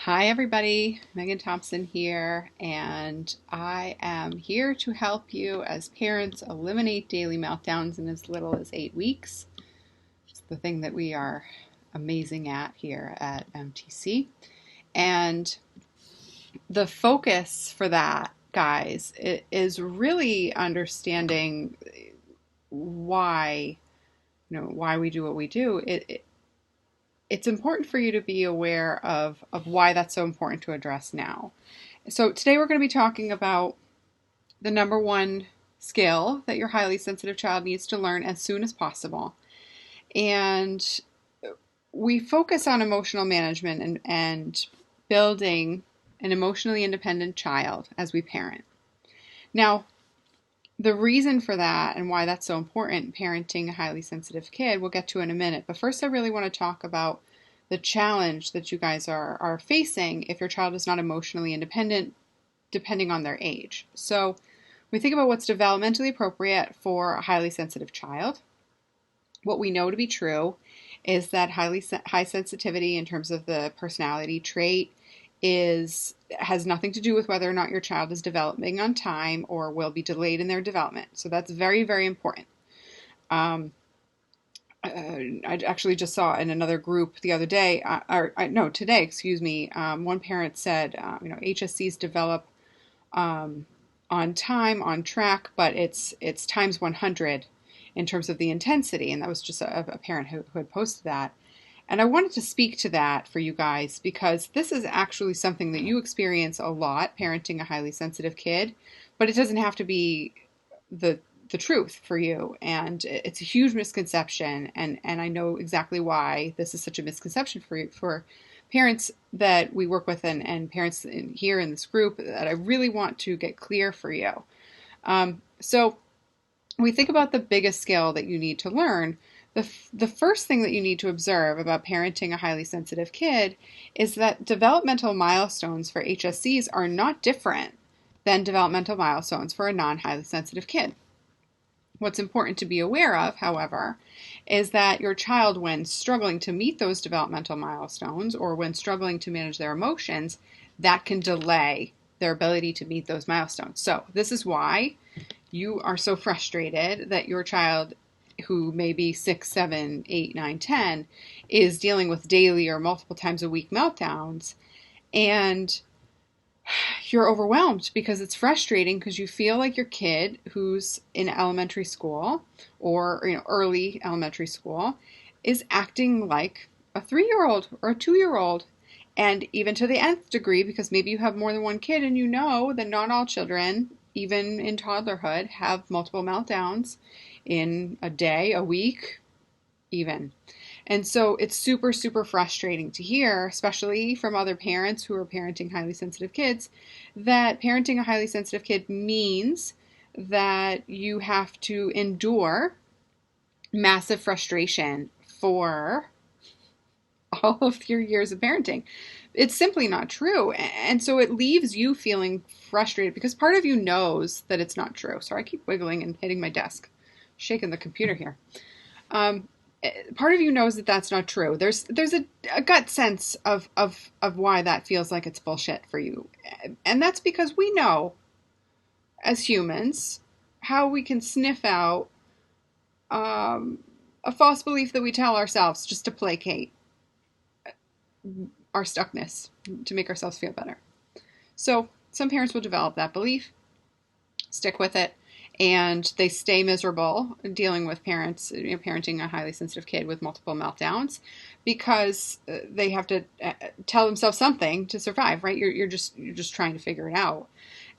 Hi, everybody. Megan Thompson here, and I am here to help you as parents eliminate daily meltdowns in as little as 8 weeks. It's the thing that we are amazing at here at MTC. And the focus for that, guys, is really understanding why, why we do what we do. It's important for you to be aware of why that's so important to address now. So today we're going to be talking about the number one skill that your highly sensitive child needs to learn as soon as possible. And we focus on emotional management and building an emotionally independent child as we parent. Now, the reason for that and why that's so important, parenting a highly sensitive kid, we'll get to in a minute. But first, I really want to talk about the challenge that you guys are facing if your child is not emotionally independent, depending on their age. So we think about what's developmentally appropriate for a highly sensitive child. What we know to be true is that high sensitivity in terms of the personality trait has nothing to do with whether or not your child is developing on time or will be delayed in their development. So that's very, very important. I actually just saw in another group the other day, today, excuse me, one parent said, HSCs develop on time, on track, but it's times 100 in terms of the intensity. And that was just a parent who had posted that. And I wanted to speak to that for you guys because this is actually something that you experience a lot parenting a highly sensitive kid, but it doesn't have to be the truth for you. And it's a huge misconception. And I know exactly why this is such a misconception for parents that we work with and parents here in this group that I really want to get clear for you. So when we think about the biggest skill that you need to learn, the first thing that you need to observe about parenting a highly sensitive kid is that developmental milestones for HSCs are not different than developmental milestones for a non-highly sensitive kid. What's important to be aware of, however, is that your child, when struggling to meet those developmental milestones or when struggling to manage their emotions, that can delay their ability to meet those milestones. So this is why you are so frustrated that your child, who may be 6, 7, 8, 9, 10, is dealing with daily or multiple times a week meltdowns, and you're overwhelmed because it's frustrating because you feel like your kid who's in elementary school or early elementary school is acting like a 3-year-old or a 2-year-old, and even to the nth degree, because maybe you have more than one kid and you know that not all children, even in toddlerhood, have multiple meltdowns in a day, a week, even. And so it's super, super frustrating to hear, especially from other parents who are parenting highly sensitive kids, that parenting a highly sensitive kid means that you have to endure massive frustration for all of your years of parenting. It's simply not true. And so it leaves you feeling frustrated because part of you knows that it's not true. Sorry, I keep wiggling and hitting my desk, shaking the computer here. Part of you knows that that's not true. There's a gut sense of why that feels like it's bullshit for you. And that's because we know, as humans, how we can sniff out a false belief that we tell ourselves just to placate our stuckness, to make ourselves feel better. So some parents will develop that belief, stick with it, and they stay miserable dealing with parenting a highly sensitive kid with multiple meltdowns because they have to tell themselves something to survive, right? You're just trying to figure it out.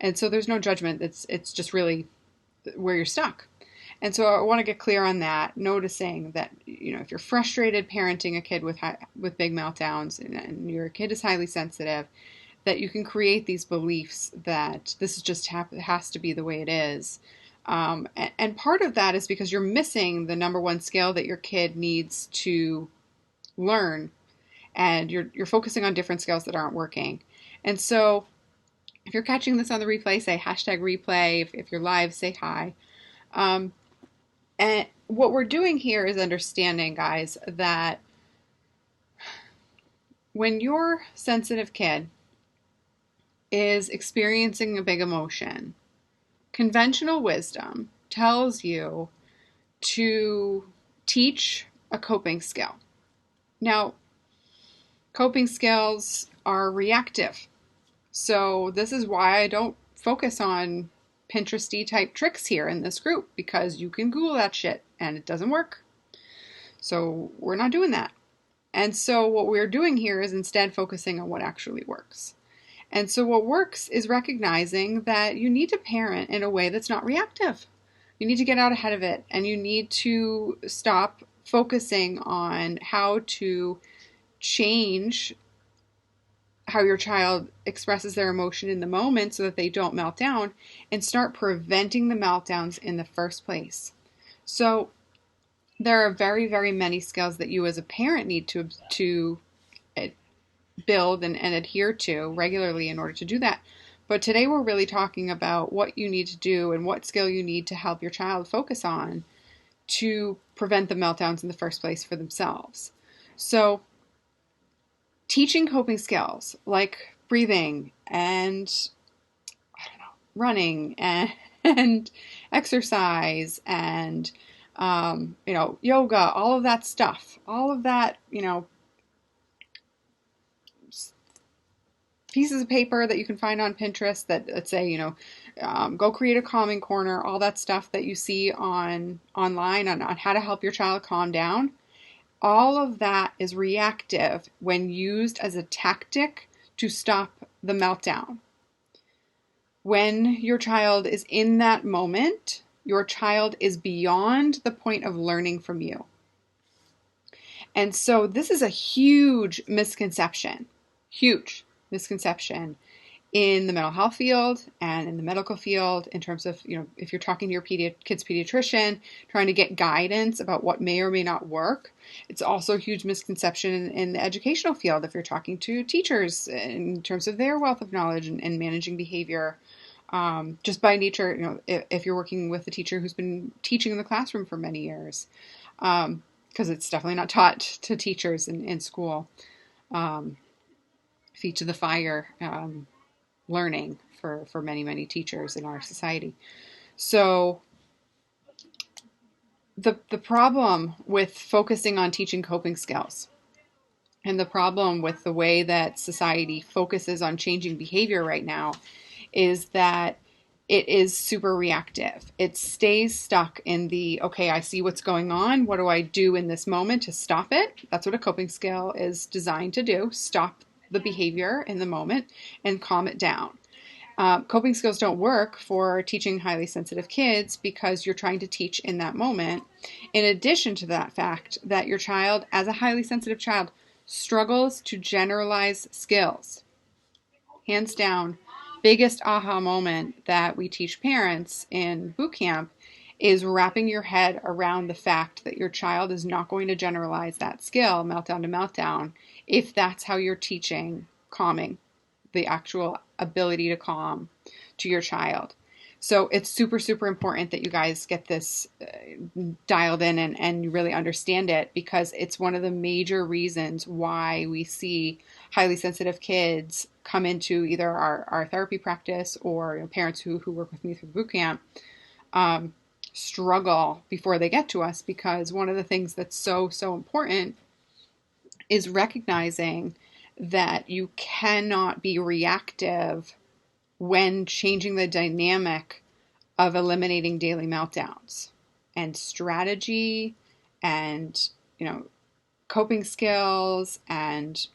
And so there's no judgment. It's just really where you're stuck. And so I want to get clear on that, noticing that, if you're frustrated parenting a kid with big meltdowns and your kid is highly sensitive, that you can create these beliefs that this is just has to be the way it is. And part of that is because you're missing the number one skill that your kid needs to learn, and you're focusing on different skills that aren't working. And so if you're catching this on the replay, say #replay. If you're live, say hi. And what we're doing here is understanding, guys, that when your sensitive kid is experiencing a big emotion, conventional wisdom tells you to teach a coping skill. Now, coping skills are reactive. So this is why I don't focus on Pinteresty type tricks here in this group, because you can Google that shit and it doesn't work. So we're not doing that. And so what we're doing here is instead focusing on what actually works. And so what works is recognizing that you need to parent in a way that's not reactive. You need to get out ahead of it, and you need to stop focusing on how to change how your child expresses their emotion in the moment so that they don't melt down, and start preventing the meltdowns in the first place. So there are very, very many skills that you as a parent need to build and adhere to regularly in order to do that. But today we're really talking about what you need to do and what skill you need to help your child focus on to prevent the meltdowns in the first place for themselves. So teaching coping skills like breathing and running and exercise and yoga, all of that stuff, all of that, pieces of paper that you can find on Pinterest that say, go create a calming corner, all that stuff that you see online on how to help your child calm down. All of that is reactive when used as a tactic to stop the meltdown. When your child is in that moment, your child is beyond the point of learning from you. And so this is a huge misconception in the mental health field and in the medical field, in terms of, if you're talking to your kid's pediatrician, trying to get guidance about what may or may not work. It's also a huge misconception in the educational field, if you're talking to teachers in terms of their wealth of knowledge and managing behavior. Just by nature, if you're working with a teacher who's been teaching in the classroom for many years, because it's definitely not taught to teachers in school. Feet to the fire learning for many, many teachers in our society. So the problem with focusing on teaching coping skills, and the problem with the way that society focuses on changing behavior right now, is that it is super reactive. It stays stuck in the, okay, I see what's going on. What do I do in this moment to stop it? That's what a coping skill is designed to do. Stop the behavior in the moment and calm it down. Coping skills don't work for teaching highly sensitive kids because you're trying to teach in that moment. In addition to that fact that your child, as a highly sensitive child, struggles to generalize skills. Hands down, biggest aha moment that we teach parents in boot camp is wrapping your head around the fact that your child is not going to generalize that skill, meltdown to meltdown, if that's how you're teaching calming, the actual ability to calm to your child. So it's super, super important that you guys get this dialed in and you really understand it, because it's one of the major reasons why we see highly sensitive kids come into either our therapy practice, or parents who work with me through boot camp struggle before they get to us, because one of the things that's so, so important is recognizing that you cannot be reactive when changing the dynamic of eliminating daily meltdowns. And strategy and, coping skills and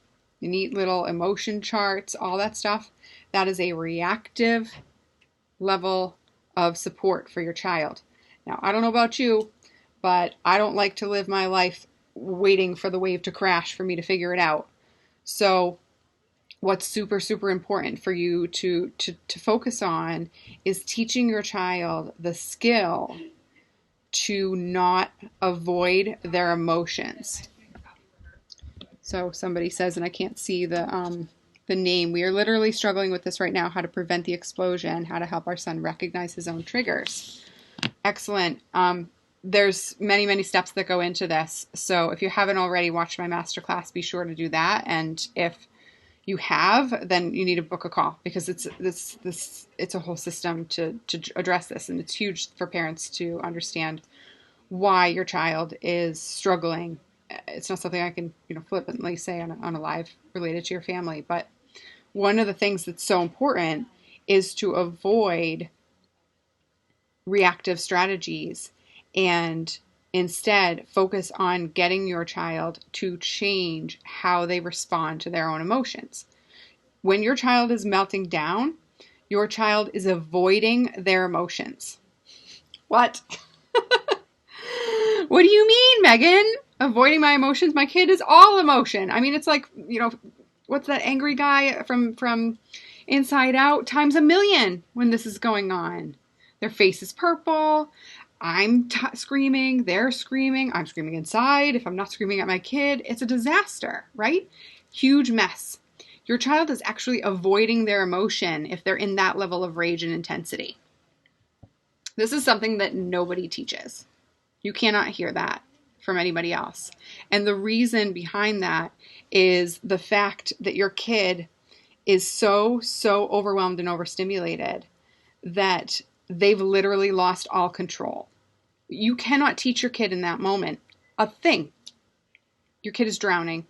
neat little emotion charts, all that stuff, that is a reactive level of support for your child. Now, I don't know about you, but I don't like to live my life waiting for the wave to crash for me to figure it out. So what's super, super important for you to focus on is teaching your child the skill to not avoid their emotions. So somebody says, and I can't see the name, we are literally struggling with this right now, how to prevent the explosion, how to help our son recognize his own triggers. Excellent. there's many, many steps that go into this. So if you haven't already watched my masterclass, be sure to do that. And if you have, then you need to book a call, because it's a whole system to address this. And it's huge for parents to understand why your child is struggling. It's not something I can, flippantly say on a live related to your family. But one of the things that's so important is to avoid reactive strategies and instead focus on getting your child to change how they respond to their own emotions. When your child is melting down, your child is avoiding their emotions. What? What do you mean, Megan? Avoiding my emotions? My kid is all emotion. I mean, it's like, what's that angry guy from Inside Out times a million when this is going on. Their face is purple. I'm screaming. They're screaming. I'm screaming inside. If I'm not screaming at my kid, it's a disaster, right? Huge mess. Your child is actually avoiding their emotion if they're in that level of rage and intensity. This is something that nobody teaches. You cannot hear that from anybody else. And the reason behind that is the fact that your kid is so overwhelmed and overstimulated that they've literally lost all control. You cannot teach your kid in that moment a thing. Your kid is drowning.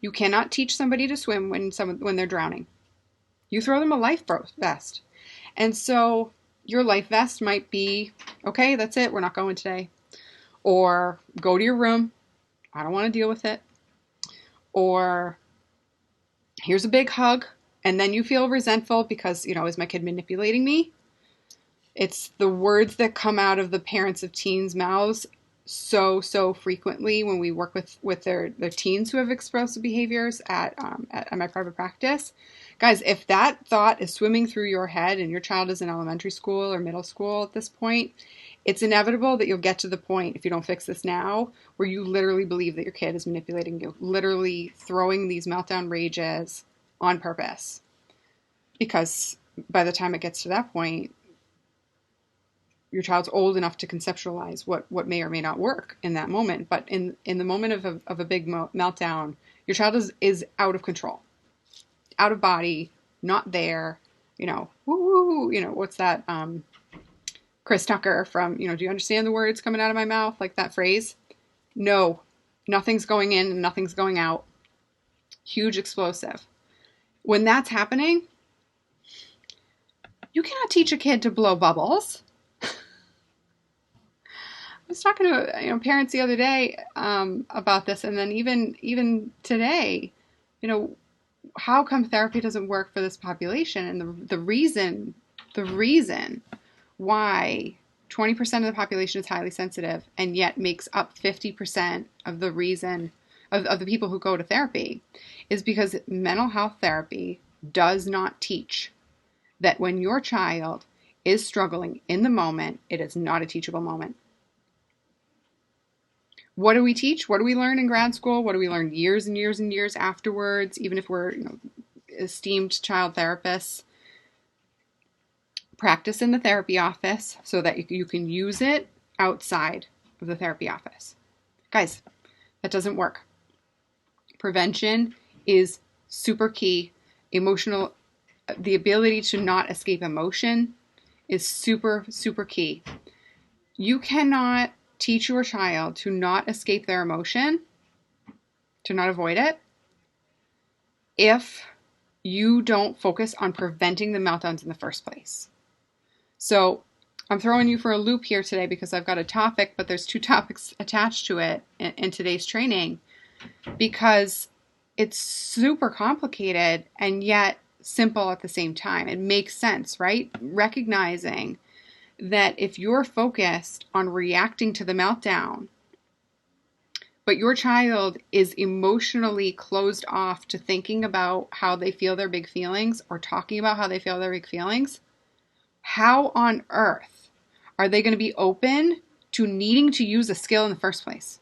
You cannot teach somebody to swim when they're drowning. You throw them a life vest. And so your life vest might be, okay, that's it. We're not going today. Or go to your room. I don't want to deal with it. Or here's a big hug. And then you feel resentful because, is my kid manipulating me? It's the words that come out of the parents of teens' mouths so frequently when we work with their teens who have explosive behaviors at my private practice. Guys, if that thought is swimming through your head and your child is in elementary school or middle school at this point, it's inevitable that you'll get to the point, if you don't fix this now, where you literally believe that your kid is manipulating you, literally throwing these meltdown rages on purpose. Because by the time it gets to that point, your child's old enough to conceptualize what may or may not work in that moment. But in the moment of a big meltdown, your child is out of control, out of body, not there, woo, what's that, Chris Tucker from, do you understand the words coming out of my mouth? Like that phrase? No, nothing's going in and nothing's going out. Huge explosive. When that's happening, you cannot teach a kid to blow bubbles. I was talking to parents the other day about this, and then even today, how come therapy doesn't work for this population? And the reason why 20% of the population is highly sensitive and yet makes up 50% of the reason of the people who go to therapy is because mental health therapy does not teach that when your child is struggling in the moment, it is not a teachable moment. What do we teach? What do we learn in grad school? What do we learn years and years and years afterwards, even if we're esteemed child therapists? Practice in the therapy office so that you can use it outside of the therapy office. Guys, that doesn't work. Prevention is super key. The ability to not escape emotion is super key. You cannot teach your child to not escape their emotion, to not avoid it, if you don't focus on preventing the meltdowns in the first place. So I'm throwing you for a loop here today because I've got a topic, but there's 2 topics attached to it in today's training because it's super complicated and yet simple at the same time. It makes sense, right? Recognizing that if you're focused on reacting to the meltdown, but your child is emotionally closed off to thinking about how they feel their big feelings or talking about how they feel their big feelings, how on earth are they going to be open to needing to use a skill in the first place?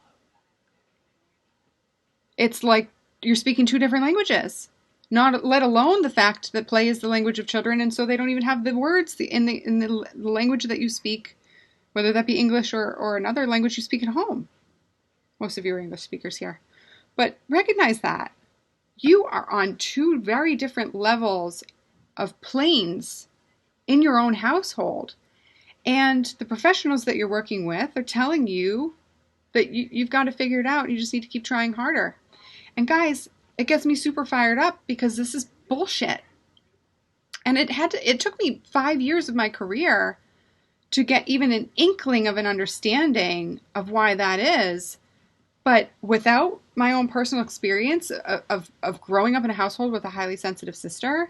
It's like you're speaking 2 different languages, not let alone the fact that play is the language of children, and so they don't even have the words in the language that you speak whether that be English or another language you speak at home. Most of you are English speakers here. But recognize that you are on two very different levels of planes in your own household. And the professionals that you're working with are telling you that you've got to figure it out. You just need to keep trying harder. And guys, it gets me super fired up because this is bullshit. And it took me 5 years of my career to get even an inkling of an understanding of why that is. But without my own personal experience of growing up in a household with a highly sensitive sister,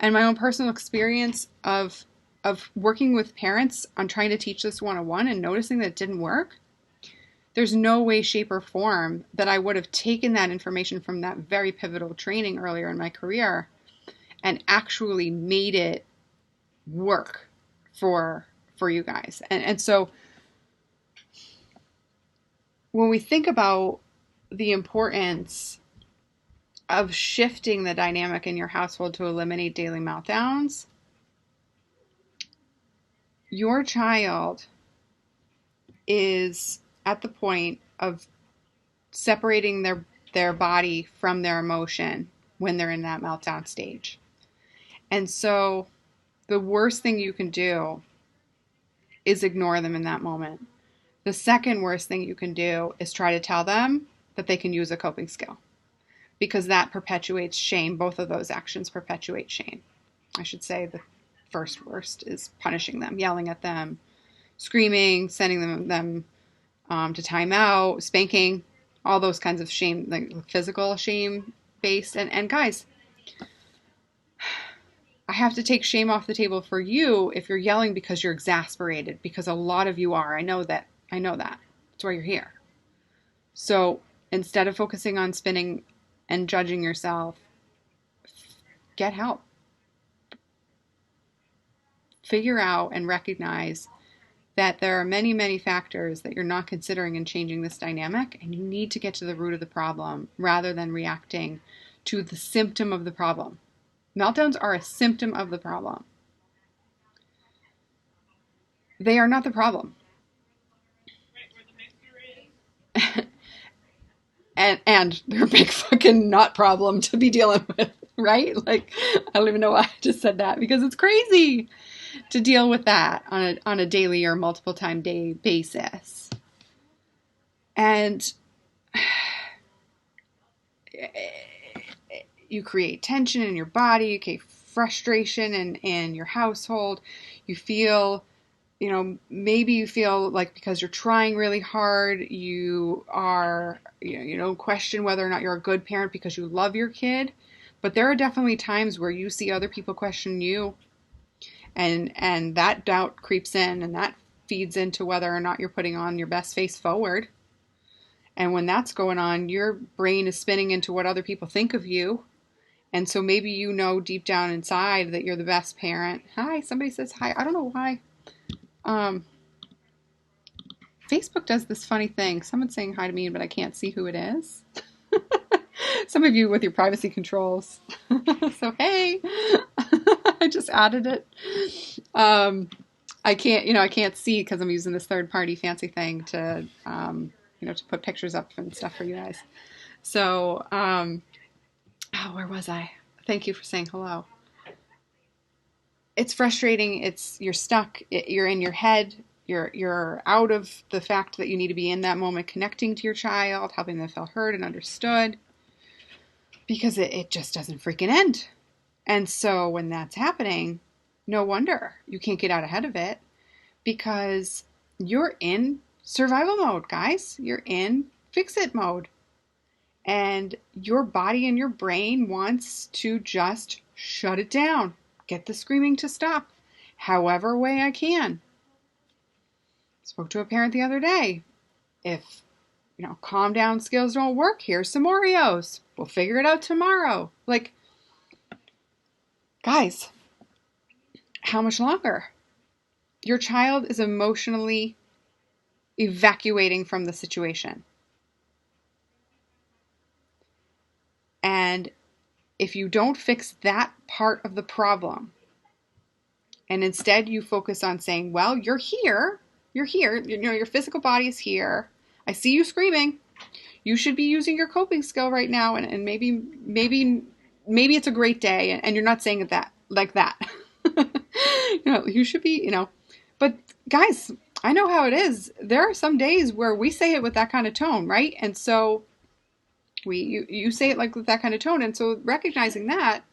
and my own personal experience of working with parents on trying to teach this 101 and noticing that it didn't work, there's no way, shape, or form that I would have taken that information from that very pivotal training earlier in my career and actually made it work for you guys. And so when we think about the importance of shifting the dynamic in your household to eliminate daily meltdowns, your child is at the point of separating their body from their emotion when they're in that meltdown stage. And so the worst thing you can do is ignore them in that moment. The second worst thing you can do is try to tell them that they can use a coping skill, because that perpetuates shame. Both of those actions perpetuate shame. I should say the first worst is punishing them, yelling at them, screaming, sending them to timeout, spanking, all those kinds of shame, like physical shame based. And guys, I have to take shame off the table for you if you're yelling because you're exasperated, because a lot of you are. I know that. That's why you're here. So instead of focusing on spinning and judging yourself, get help. Figure out and recognize that there are many, many factors that you're not considering in changing this dynamic, and you need to get to the root of the problem rather than reacting to the symptom of the problem. Meltdowns are a symptom of the problem. They are not the problem. and they're a big fucking not problem to be dealing with, right? Like, I don't even know why I just said that, because it's crazy to deal with that on a daily or multiple time day basis. And you create tension in your body, you create frustration in your household. You feel, maybe you feel like because you're trying really hard, you are, question whether or not you're a good parent because you love your kid. But there are definitely times where you see other people question you, and that doubt creeps in, and that feeds into whether or not you're putting on your best face forward. And when that's going on, your brain is spinning into what other people think of you. And so maybe deep down inside that you're the best parent. Hi, somebody says hi. I don't know why. Facebook does this funny thing. Someone's saying hi to me, but I can't see who it is. Some of you with your privacy controls. So, hey, I just added it. I can't see because I'm using this third-party fancy thing to put pictures up and stuff for you guys. So, where was I? Thank you for saying hello. It's frustrating. You're stuck. You're in your head. You're out of the fact that you need to be in that moment, connecting to your child, helping them feel heard and understood, because it just doesn't freaking end. And so when that's happening, no wonder you can't get out ahead of it, because you're in survival mode, guys. You're in fix-it mode. And your body and your brain wants to just shut it down. Get the screaming to stop, however way I can. Spoke to a parent the other day. If, calm down skills don't work, here's some Oreos. We'll figure it out tomorrow. Like, guys, how much longer? Your child is emotionally evacuating from the situation. And if you don't fix that part of the problem, and instead you focus on saying, well, you're here, You're here. Your physical body is here. I see you screaming. You should be using your coping skill right now, and maybe it's a great day, and you're not saying it that like that. You should be, But guys, I know how it is. There are some days where we say it with that kind of tone, right? And so you say it like with that kind of tone, and so recognizing that,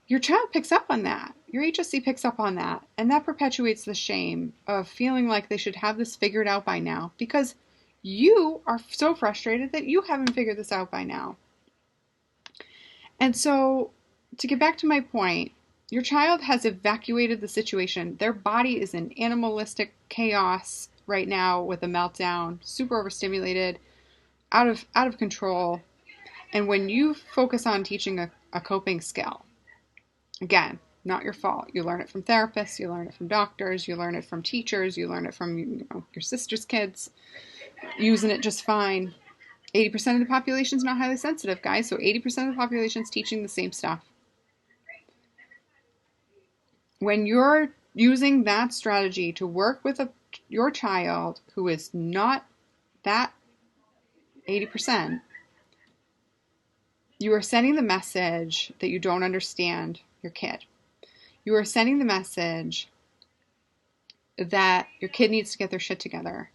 your child picks up on that. Your HSC picks up on that, and that perpetuates the shame of feeling like they should have this figured out by now, because you are so frustrated that you haven't figured this out by now. And so, to get back to my point, your child has evacuated the situation. Their body is in animalistic chaos right now with a meltdown, super overstimulated, out of control. And when you focus on teaching a coping skill, again, not your fault. You learn it from therapists, you learn it from doctors, you learn it from teachers, you learn it from your sister's kids, using it just fine. 80% of the population is not highly sensitive, guys, so 80% of the population is teaching the same stuff. When you're using that strategy to work with your child who is not that 80%, you are sending the message that you don't understand your kid. You are sending the message that your kid needs to get their shit together.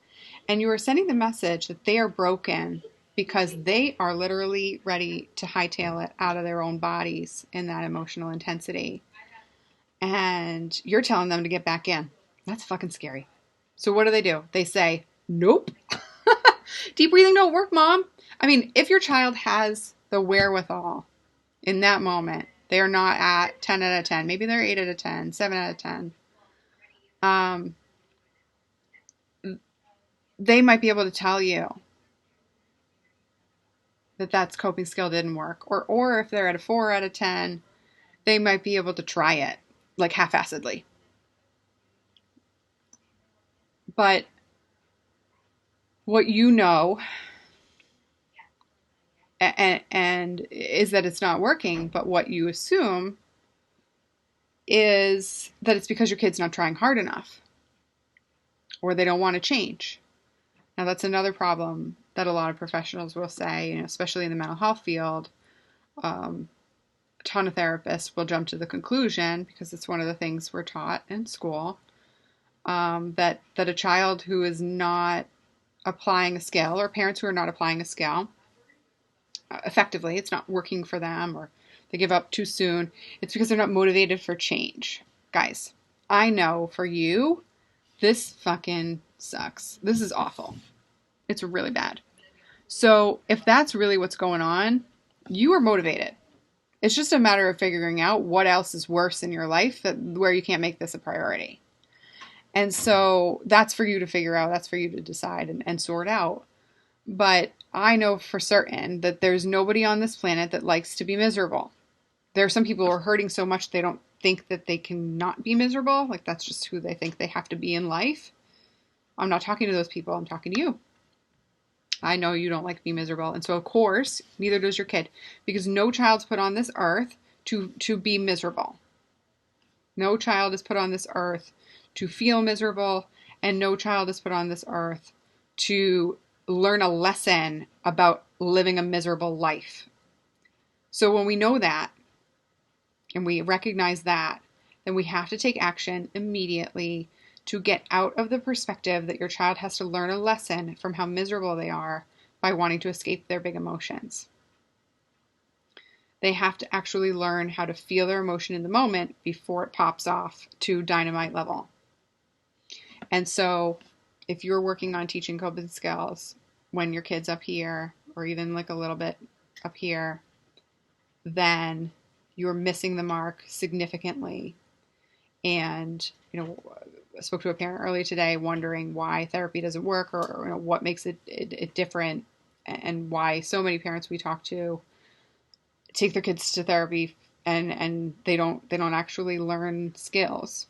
And you are sending the message that they are broken because they are literally ready to hightail it out of their own bodies in that emotional intensity. And you're telling them to get back in. That's fucking scary. So what do? They say, nope. Deep breathing don't work, Mom. I mean, if your child has the wherewithal in that moment, they are not at 10 out of 10. Maybe they're 8 out of 10, 7 out of 10. They might be able to tell you that's coping skill didn't work. Or if they're at a 4 out of 10, they might be able to try it, like half-assedly. But what you know and is that it's not working, but what you assume is that it's because your kid's not trying hard enough or they don't want to change. Now, that's another problem that a lot of professionals will say, especially in the mental health field. A ton of therapists will jump to the conclusion, because it's one of the things we're taught in school, that a child who is not applying a skill, or parents who are not applying a skill effectively, it's not working for them, or they give up too soon, it's because they're not motivated for change. Guys, I know for you, this fucking sucks. This is awful. It's really bad. So if that's really what's going on, you are motivated. It's just a matter of figuring out what else is worse in your life where you can't make this a priority. And so that's for you to figure out. That's for you to decide and sort out. But I know for certain that there's nobody on this planet that likes to be miserable. There are some people who are hurting so much they don't think that they can not be miserable. Like, that's just who they think they have to be in life. I'm not talking to those people. I'm talking to you. I know you don't like to be miserable. And so, of course, neither does your kid. Because no child's put on this earth to be miserable. No child is put on this earth to feel miserable. And no child is put on this earth to learn a lesson about living a miserable life. So when we know that, and we recognize that, then we have to take action immediately to get out of the perspective that your child has to learn a lesson from how miserable they are by wanting to escape their big emotions. They have to actually learn how to feel their emotion in the moment before it pops off to dynamite level. And so if you're working on teaching coping skills when your kid's up here, or even like a little bit up here, then you're missing the mark significantly. And, I spoke to a parent earlier today wondering why therapy doesn't work, or what makes it different, and why so many parents we talk to take their kids to therapy and they don't actually learn skills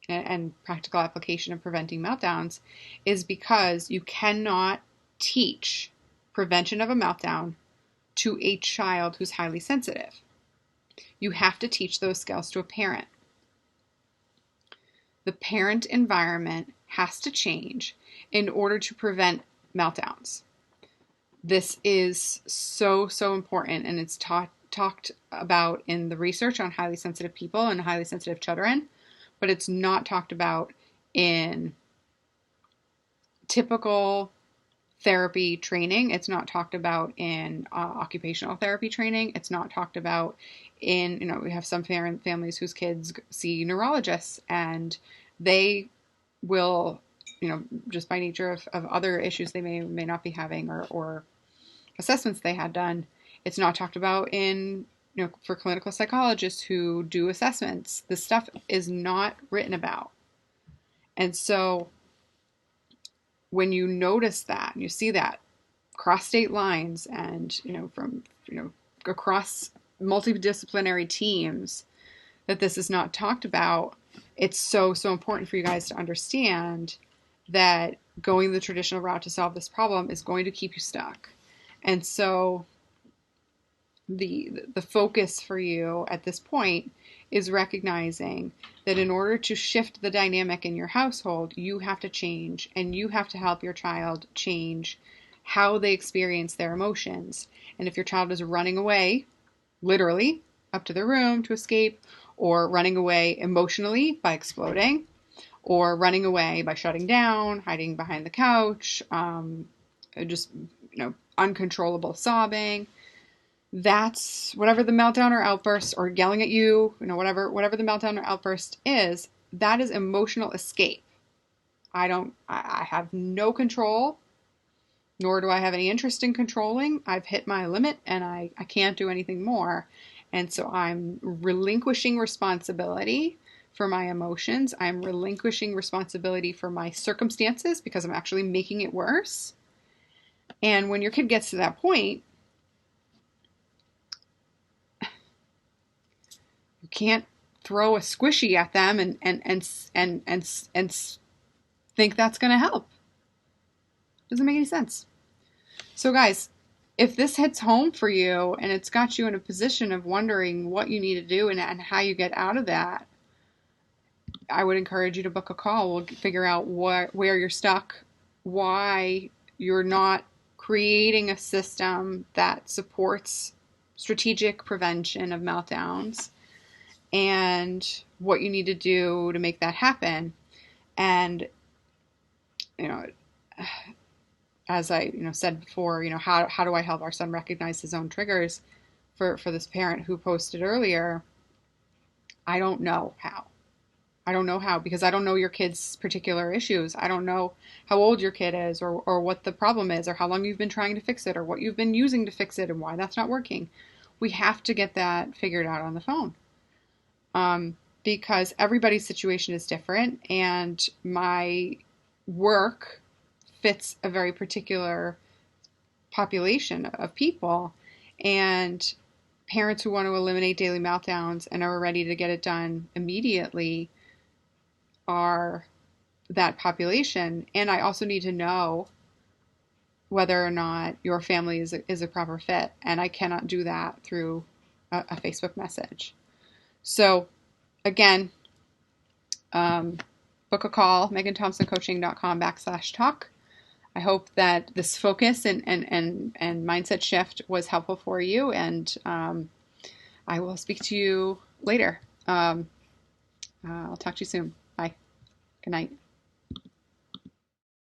and practical application of preventing meltdowns, is because you cannot teach prevention of a meltdown to a child who's highly sensitive. You have to teach those skills to a parent. The parent environment has to change in order to prevent meltdowns. This is so, so important, and it's talked about in the research on highly sensitive people and highly sensitive children, but it's not talked about in typical therapy training. It's not talked about in occupational therapy training. It's not talked about in, we have some families whose kids see neurologists, and they will, just by nature of other issues they may not be having, or assessments they had done. It's not talked about in, for clinical psychologists who do assessments. This stuff is not written about. And so when you notice that, and you see that across state lines and, from, across multidisciplinary teams, that this is not talked about, it's so, so important for you guys to understand that going the traditional route to solve this problem is going to keep you stuck. And so the focus for you at this point is recognizing that in order to shift the dynamic in your household, you have to change, and you have to help your child change how they experience their emotions. And if your child is running away, literally, up to their room to escape, or running away emotionally by exploding, or running away by shutting down, hiding behind the couch, just, uncontrollable sobbing, that's whatever the meltdown or outburst, or yelling at you, whatever the meltdown or outburst is, that is emotional escape. I have no control, nor do I have any interest in controlling. I've hit my limit, and I can't do anything more. And so I'm relinquishing responsibility for my emotions. I'm relinquishing responsibility for my circumstances because I'm actually making it worse. And when your kid gets to that point, you can't throw a squishy at them and think that's going to help. Doesn't make any sense. So guys, if this hits home for you and it's got you in a position of wondering what you need to do and how you get out of that, I would encourage you to book a call. We'll figure out where you're stuck, why you're not creating a system that supports strategic prevention of meltdowns, and what you need to do to make that happen. And, as I, said before, how do I help our son recognize his own triggers? For this parent who posted earlier, I don't know how. I don't know how, because I don't know your kid's particular issues. I don't know how old your kid is, or what the problem is, or how long you've been trying to fix it, or what you've been using to fix it, and why that's not working. We have to get that figured out on the phone. Because everybody's situation is different, and my work fits a very particular population of people. And parents who want to eliminate daily meltdowns and are ready to get it done immediately are that population. And I also need to know whether or not your family is a proper fit. And I cannot do that through a Facebook message. So again, book a call, meganthompsoncoaching.com/talk. I hope that this focus and mindset shift was helpful for you, and I will speak to you later. I'll talk to you soon. Bye. Good night.